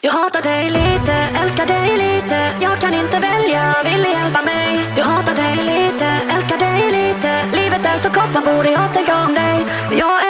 Jag hatar dig lite, älskar dig lite. Jag kan inte välja, vill ni hjälpa mig? Jag hatar dig lite, älskar dig lite. Livet är så kort, vad borde jag tänka om dig? Jag